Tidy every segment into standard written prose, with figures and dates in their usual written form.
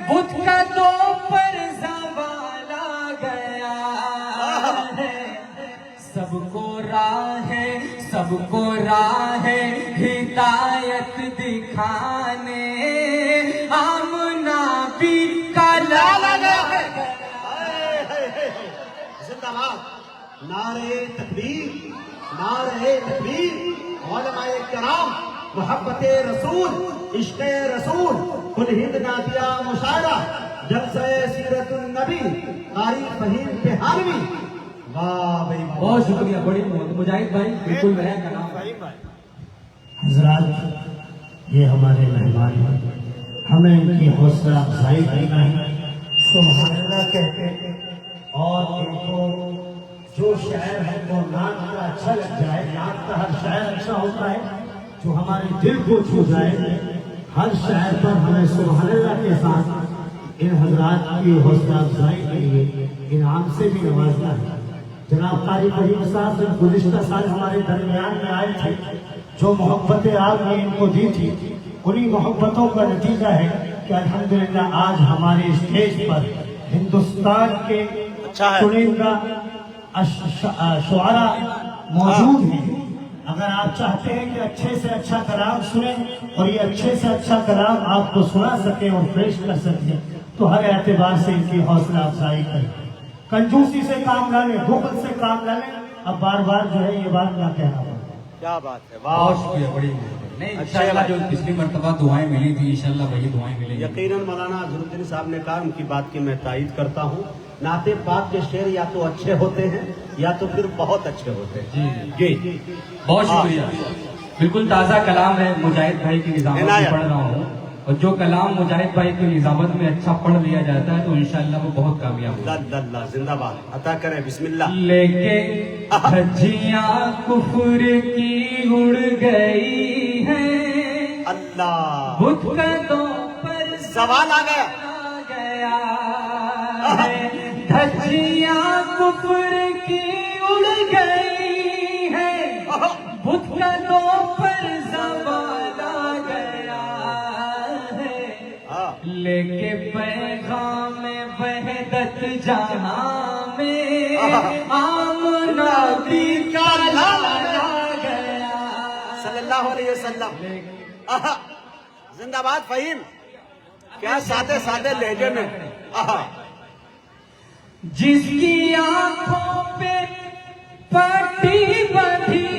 بت کا تو پر زوال آ گیا ہے، سب کو راہ ہدایت دکھانے آمنا بھی کالا لگا ہے۔ زندہ باد، نعرہ تکبیر، نعرہ تکبیر۔ علماء کرام، محبت رسول، عشق رسول، الہند نادیہ مشاعرہ، جلسہ سیرت النبی، قاری فہیم بہانوی۔ واہ بھائی، بہت شکریہ، بڑی محبت مجاہد بھائی، بالکل بہن کا نام۔ حضرات، یہ ہمارے مہمان ہیں، ہمیں ان کی حوصلہ افزائی کرنا ہے، سبحان اللہ کہتے ہیں، اور ان کو جو شاعر ہے وہ نعت کا اچھا لگ جائے، نعت کا ہر شاعر اچھا ہوتا ہے جو ہمارے دل کو چھو جائے، ہر شاعر پر ہمیں سبحان اللہ کے ساتھ ان حضرات کی حوصلہ افزائی کے لیے انعام سے بھی نوازنا ہے۔ جناب قاری فرید صاحب جب گزشتہ سال ہمارے درمیان میں آئے تھے، جو محبتیں آپ نے ان کو دی تھی، انہی محبتوں کا نتیجہ ہے کہ الحمدللہ آج ہمارے اسٹیج پر ہندوستان کے چنندہ شعراء موجود ہیں۔ اگر آپ چاہتے ہیں کہ اچھے سے اچھا کلام سنیں اور یہ اچھے سے اچھا کلام آپ کو سنا سکیں اور پیش کر سکیں، تو ہر اعتبار سے ان کی حوصلہ افزائی کریں، کنجوسی سے کام نہ لیں، بخل سے کام نہ لیں۔ اب بار بار جو ہے یہ بات نہ کہنا پڑے۔ کیا بات ہے، بہت شکریہ، بڑی محبت۔ نہیں، انشاءاللہ جو پچھلی مرتبہ دعائیں ملی تھی، انشاءاللہ وہی دعائیں ملیں گی۔ یقیناً مولانا اظہرالدین صاحب نے کہا، ان کی بات کی میں تائید کرتا ہوں، نعت پاک کے شعر یا تو اچھے ہوتے ہیں یا تو پھر بہت اچھے ہوتے ہیں۔ جی بہت شکریہ، بالکل تازہ کلام ہے، مجاہد بھائی کی نظامت میں پڑھ رہا ہوں، اور جو کلام مجاہد بھائی کی نظامت میں اچھا پڑھ لیا جاتا ہے تو انشاءاللہ وہ بہت کامیاب ہوگا۔ اللہ زندہ باد، عطا کرے، بسم اللہ۔ لے کے دھجیاں کفر کی اڑ گئی ہیں، اللہ، بت قدوں پر زوال آ گیا، ہے، دھجیاں کفر کی اڑ گئی ہیں، بت قدوں پر زوال آ گیا ہے، لے کے پیغام وحدت جہاں میں آمنا بھی کالا گیا۔ صلی اللہ علیہ وسلم۔ زندہ باد فہیم، کیا سادے سادے لہجے میں۔ جس کی آنکھوں پہ پٹی بندھی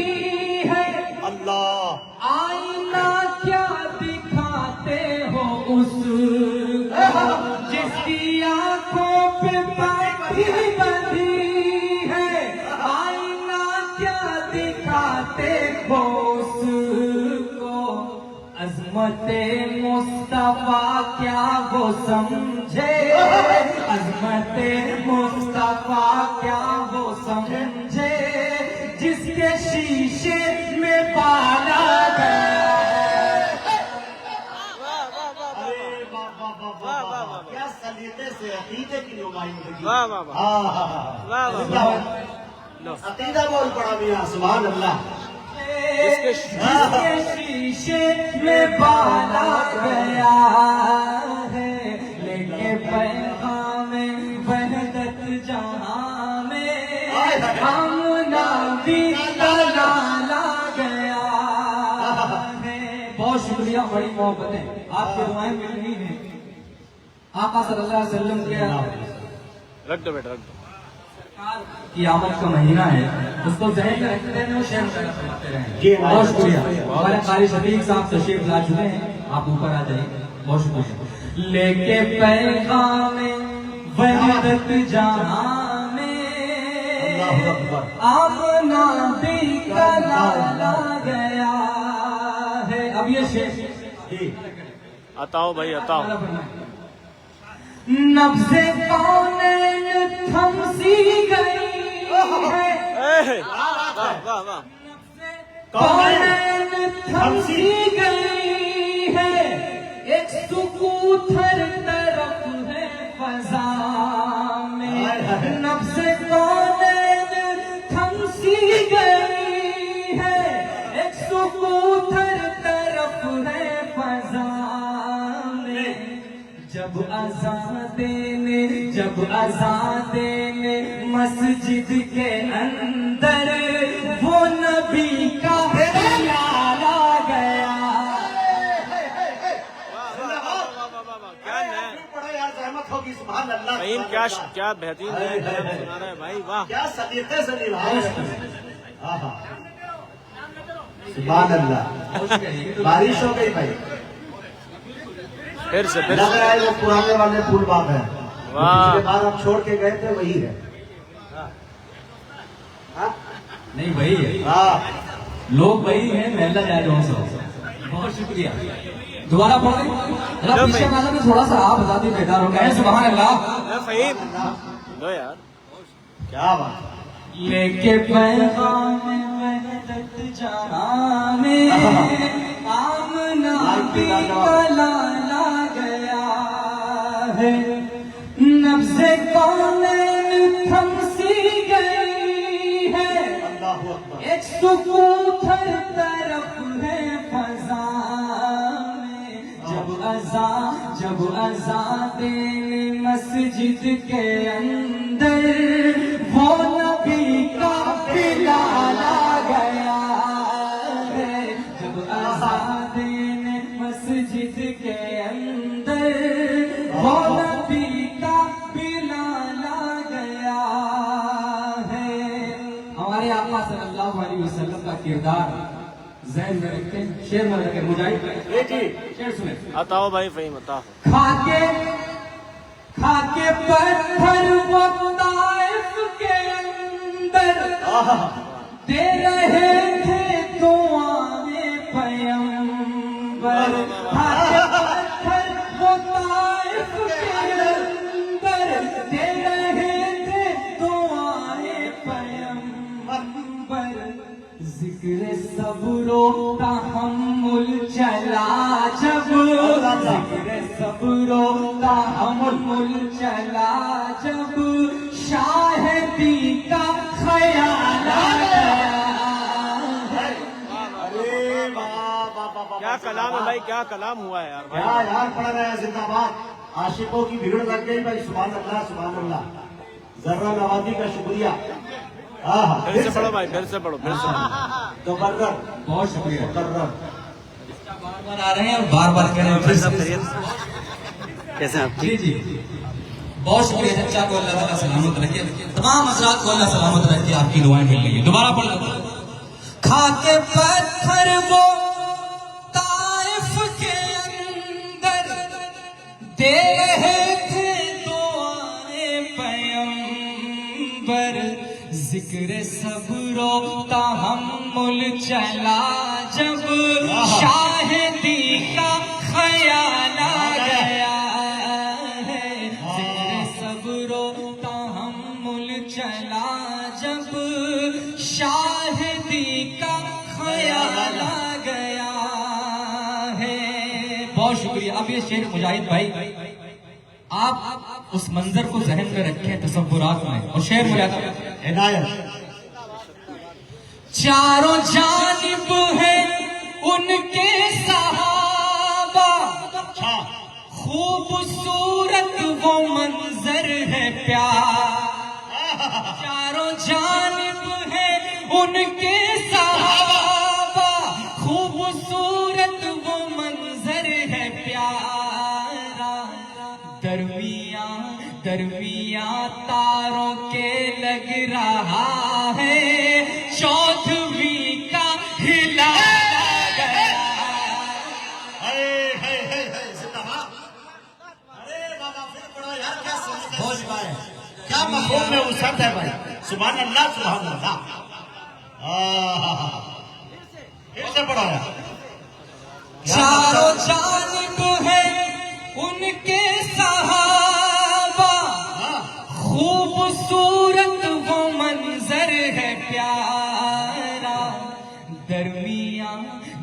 ہے، اللہ، آئینہ کیا دکھاتے ہو اس کو، جس کی آنکھوں پہ پٹی بندھی ہے، آئینہ کیا دکھاتے ہو اس کو، عظمت مصطفیٰ کیا وہ سمجھے، عظمت مصطفیٰ کیا وہ سمجھے، جس کے شیشے میں پالا گیا۔ کیا سلیقے سے عقیدے کی نمائندگی۔ واہ واہ واہ، عقیدہ بول پڑا میاں، سبحان اللہ۔ جس کے شیشے میں پالا گیا ہے، لے کے پیغام وحدت جہاں میں آمنا بھی ڈالا گیا ہے۔ بہت شکریہ، بڑی محبتیں، آپ کی دعائیں مل رہی ہیں۔ آقا صلی اللہ علیہ وسلم کے رکھ دو بیٹا، رکھ دو۔ کی آمد کا مہینہ ہے، اس کو ذہن میں رکھتے رہے اور شیئر کرتے رہیں۔ بہت شکریہ، ہمارے قاری شفیق صاحب تشریف لا چکے ہیں، آپ اوپر آ جائیے۔ بہت شکریہ۔ لے کے پیغام وحدت جہاں میں آمنا بھی کالا گیا ہے۔ اب یہ شعر عطاؤ بھائی، عطاؤ۔ نبض کونین تھم سی گئی ہے، واہ واہ واہ، کونین تھم سی گئی ہے، ایک سکوت ہر طرف ہے فضا میں، نبض کونین تھم سی گئی ہے، ایک سکوت ہر طرف ہے فضا میں، جب اذان دینے مسجد کے اندر وہ نبی کا خیال آ گیا. فہیم کیا بہترین ہے سنا رہے ہیں بھائی. واہ کیا سلیقے سے نبھائے. سبحان اللہ. بارش ہو گئی بھائی. پھر سے لگ رہا ہے وہ پرانے والے پھول باغ ہیں. واہ. اس کے بعد آپ چھوڑ کے گئے تھے وہی ہے. نہیں وہی ہے, ہاں لوگ وہی ہیں, محلہ جائے جو سو. بہت شکریہ. دوبارہ پڑھ دیں ذرا پیچھے میں آنا, تھوڑا سا آپ بتاتے بیدار ہو گئے. سبحان اللہ. فہیم دو یار. کیا بات. لے کے پیغام وحدت جہاں میں آمنا بھی کلالا گیا ہے. نبض کونین تھم سی گئی ہے, اللہ اکبر. ایک سکوت ہر طرف ہے فضا میں. جب اذان دینے مسجد کے اندر وہ نبی کا بلال آ گیا ہے. جب اذان دینے مسجد کے اندر وہ نبی کا بلال آ گیا ہے. ہمارے آقا صلی اللہ علیہ وسلم کا کردار ذہن میں رکھتے ہیں. شعر میں رکھیں مجاہد. شعر سنیں. عطاؤ بھائی فہیم عطا. کھا کے پتھر وہ طائف کے اندر دے رہے تھے دعائیں پیغمبر. کھا کے پتھر وہ طائف کے اندر دے رہے تھے دعائیں پیغمبر. ذکر صبر و تحمل چلا جب, ذکر صبر و تحمل چلا جب, شاہدی کا خیال آ گیا. کیا کلام ہے بھائی, کیا کلام ہوا ہے یار. کیا یار پڑھ رہے ہیں. زندہ باد. عاشقوں کی بھیڑ لگ گئی بھائی. سبحان اللہ سبحان اللہ. ذرہ نوازی کا شکریہ. پھر سے پڑھو بھائی, پھر سے پڑھو, پھر سے پڑھو. تو برگر بہت شکریہ. مقرر. بار بار آ رہے ہیں اور بار بار کہہ رہے ہیں پھر سے. کیسے آپ جی جی بہت شکریہ. چچا کو اللہ تعالیٰ سلامت رکھے, تمام حضرات کو اللہ سلامت رکھے, آپ کی دعائیں مل رہی ہیں. دوبارہ پڑھ لو. کھا کے پتھر وہ طائف کے اندر دے رہے تھے دعائیں پیغمبر. ذکر صبر و تحمل چلا جب, شاہدی کا خیال آ گیا ہے. ذکر صبر و تحمل چلا جب, شاہدی کا خیال آ گیا ہے. بہت شکریہ. اب یہ شعر مجاہد بھائی آپ اس منظر کو ذہن میں رکھیں تصورات میں, اور شعر مجاہد. ہدایت. چاروں جانب ہے ان کے صحابہ, خوبصورت وہ منظر ہے پیار. چاروں جانب ہے ان کے صحابہ, خوبصورت وہ منظر ہے پیارا. درمیاں تاروں کے لگ رہا ہے, چودھویں کا ہلال آ گیا. کیا مفہوم میں وسعت ہے بھائی. سبحان اللہ سبحان اللہ. پھر سے پڑھایا. چاروں جانب ہے ان کے صحابہ, خوبصورت وہ منظر ہے پیارا.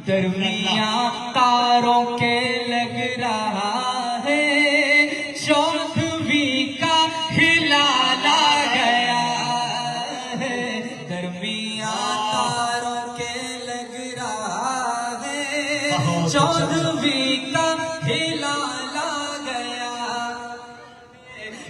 درمیاں تاروں کے لگ رہا ہے, چودھویں کا ہلال آ گیا ہے. درمیاں تاروں کے لگ رہا ہے, چودھویں کا ہلال آ گیا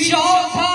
14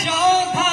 14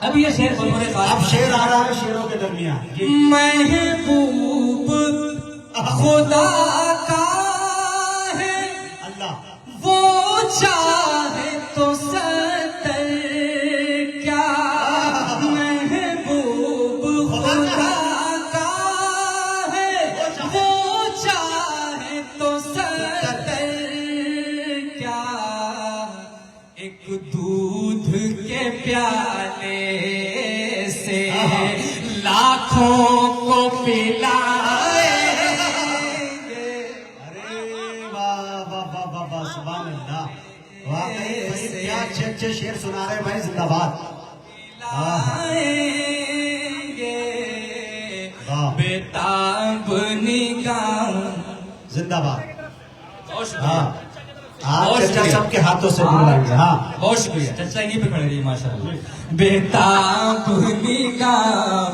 اب یہ شعر بڑے اب شعر آ رہا ہے شعروں کے درمیان جی محبوب خدا کا ہے اللہ وہ چاہے تو ستر کیا محبوب خدا کا ہے وہ چاہے تو ستر کیا ایک دودھ کے پیالے سے لاکھوں کو پلائیں گے ارے واہ واہ واہ واہ واہ سبحان اللہ واقعی بھائی کیا اچھے اچھے شعر سنا رہے ہیں بھائی زندہ باد پلائیں گے واہ بیتاب نگاہ زندہ باد بہت شکریہ ہاں بہت آج چچا شکریہ۔ سب کے ہاتھوں سے بلائیں گے ہاں بہت شکریہ چچا یہیں پہ کھڑے رہیے ماشاء اللہ بیتاب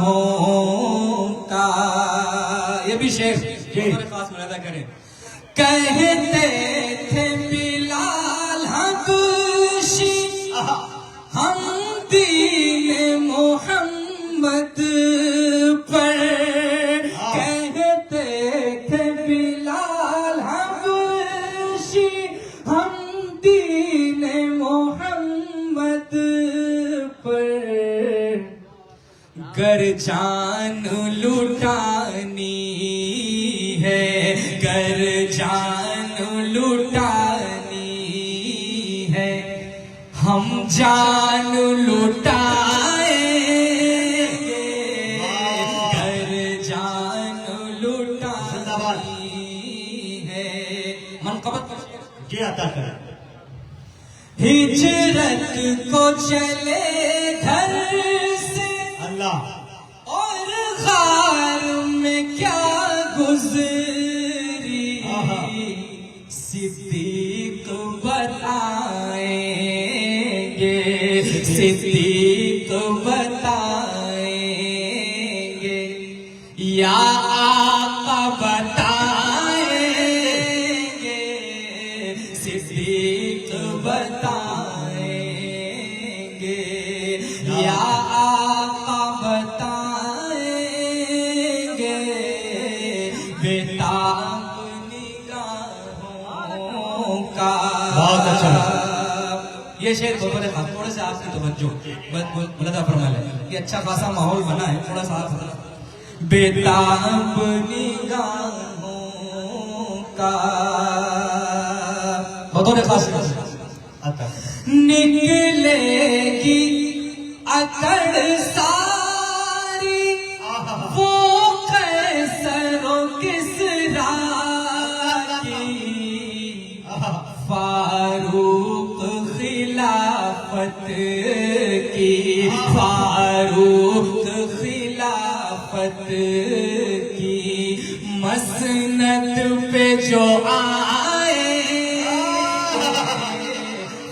نگاہوں کا یہ بھی شعر خاص ملاحظہ کریں کہتے تھے بلال حبشی ہم دین محمد پر کہتے تھے بلال حبشی ہم دین محمد پر گر جان لٹانی ہے گر جان لٹانی ہے ہم جان لٹائیں گے گر جان لٹانی ہے منقبت جی عطا کریں ہجرت کو چلے گھر سے اللہ اور غار میں کیا گزری صدیق بتائیں گے صدیق بتائیں گے یا آقا بتائیں گے صدیق بتائیں گے یا آقا بتائیں گے بیتاب نگاہوں کا بہت اچھا یہ شعر بہت خاص تھوڑا سا آپ کی توجہ ملادہ فرما لیں یہ اچھا خاصا ماحول بنا ہے تھوڑا سا آپ بیتاب نگاہوں کا بطور خاص عطا کریں نکلے گی اکڑ ساری وہ قیصر و کسریٰ کی فاروق خلافت کی فاروق خلافت کی مسند پہ جو آئے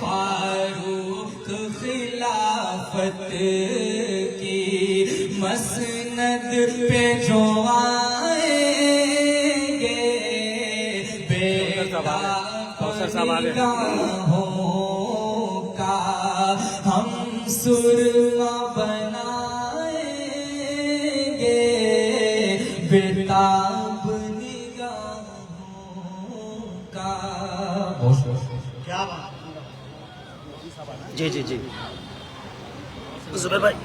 فاروق خلافت کی مسند پہ جو آئیں گے بیتاب نگاہوں کا ہم سرما بنائیں گے بیتاب نگاہوں کا کیا بات جی جی جی زبیر بھائی